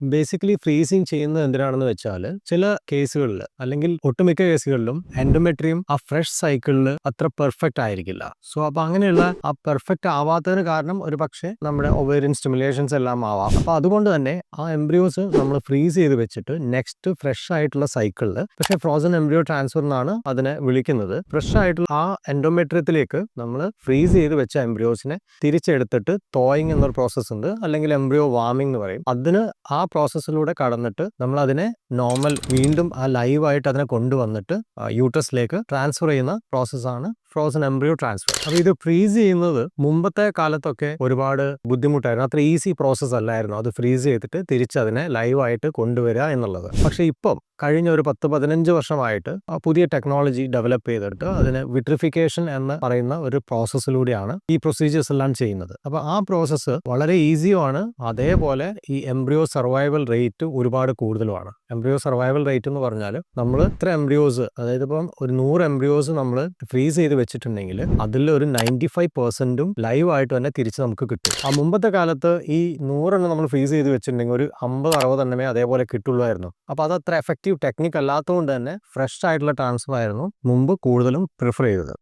Basically freezing ചെയ്യുന്നത് എന്തിനാണെന്ന് വെച്ചാൽ ചില കേസുകളിൽ അല്ലെങ്കിൽ ഒട്ടുമിക്ക കേസുകളിലും എൻഡോമെട്രിയം ആ ഫ്രഷ് സൈക്കിളിൽ അത്ര പെർഫെക്റ്റ് ആയിരിക്കില്ല. സോ അപ്പോൾ അങ്ങനെയുള്ള ആ പെർഫെക്റ്റ് ആവാത്തതിന് കാരണം ഒരു പക്ഷേ നമ്മുടെ ഒവേറിയൻ സ്റ്റിമുലേഷൻസ് എല്ലാം ആവാം. അപ്പോൾ അതുകൊണ്ട് തന്നെ ആ എംബ്രിയോസ് നമ്മൾ ഫ്രീസ് ചെയ്ത് വെച്ചിട്ട് നെക്സ്റ്റ് ഫ്രഷ് ആയിട്ടുള്ള സൈക്കിളിൽ, പക്ഷേ ഫ്രോസൺ എംബ്രിയോ ട്രാൻസ്ഫർ എന്നാണ് അതിനെ വിളിക്കുന്നത്, ഫ്രഷ് ആയിട്ടുള്ള ആ എൻഡോമെട്രിയത്തിലേക്ക് നമ്മൾ ഫ്രീസ് ചെയ്ത് വെച്ച എംബ്രിയോസിനെ തിരിച്ചെടുത്തിട്ട് തോയിങ് എന്നൊരു പ്രോസസ്സ് ഉണ്ട്, അല്ലെങ്കിൽ എംബ്രിയോ വാമിംഗ് എന്ന് പറയും. അതിന് ആ പ്രോസസ്സിലൂടെ കടന്നിട്ട് നമ്മൾ അതിനെ നോർമൽ വീണ്ടും ആ ലൈവായിട്ട് അതിനെ കൊണ്ടുവന്നിട്ട് യൂട്രസിലേക്ക് ട്രാൻസ്ഫർ ചെയ്യുന്ന പ്രോസസ്സാണ് ഫ്രോസൺ എംബ്രിയോ ട്രാൻസ്ഫർ. അപ്പോൾ ഇത് ഫ്രീസ് ചെയ്യുന്നത് മുമ്പത്തെ കാലത്തൊക്കെ ഒരുപാട് ബുദ്ധിമുട്ടായിരുന്നു, അത്ര ഈസി പ്രോസസ്സ് അല്ലായിരുന്നു അത് ഫ്രീസ് ചെയ്തിട്ട് തിരിച്ചതിനെ ലൈവായിട്ട് കൊണ്ടുവരിക എന്നുള്ളത്. പക്ഷേ ഇപ്പം കഴിഞ്ഞ ഒരു 10-15 വർഷമായിട്ട് പുതിയ ടെക്നോളജി ഡെവലപ്പ് ചെയ്തിട്ട് അതിന് വിട്രിഫിക്കേഷൻ എന്ന് പറയുന്ന ഒരു പ്രോസസ്സിലൂടെയാണ് ഈ പ്രൊസീജിയേഴ്സ് എല്ലാം ചെയ്യുന്നത്. അപ്പോൾ ആ പ്രോസസ്സ് വളരെ ഈസിയുമാണ്, അതേപോലെ ഈ എംബ്രിയോ സർവൈവൽ റേറ്റ് ഒരുപാട് കൂടുതലുമാണ്. എംബ്രിയോ സർവൈവൽ റേറ്റ് എന്ന് പറഞ്ഞാൽ നമ്മൾ ഇത്ര എംബ്രിയോസ്, അതായത് ഇപ്പം ഒരു 100 എംബ്രിയോസ് നമ്മൾ ഫ്രീസ് ചെയ്ത് വെച്ചിട്ടുണ്ടെങ്കിൽ അതിൽ ഒരു 95% ലൈവായിട്ട് തന്നെ തിരിച്ച് നമുക്ക് കിട്ടും. ആ മുമ്പത്തെ കാലത്ത് ഈ 100 നമ്മൾ ഫ്രീസ് ചെയ്ത് വെച്ചിട്ടുണ്ടെങ്കിൽ ഒരു 50-60 എണ്ണമേ അതേപോലെ കിട്ടുള്ളായിരുന്നു. അപ്പോൾ അത് അത്ര എഫക്റ്റീവ് ടെക്നിക്ക് അല്ലാത്തതുകൊണ്ട് തന്നെ ഫ്രഷ് ആയിട്ടുള്ള ട്രാൻസ്ഫർ ആയിരുന്നു മുമ്പ് കൂടുതലും പ്രിഫർ ചെയ്തത്.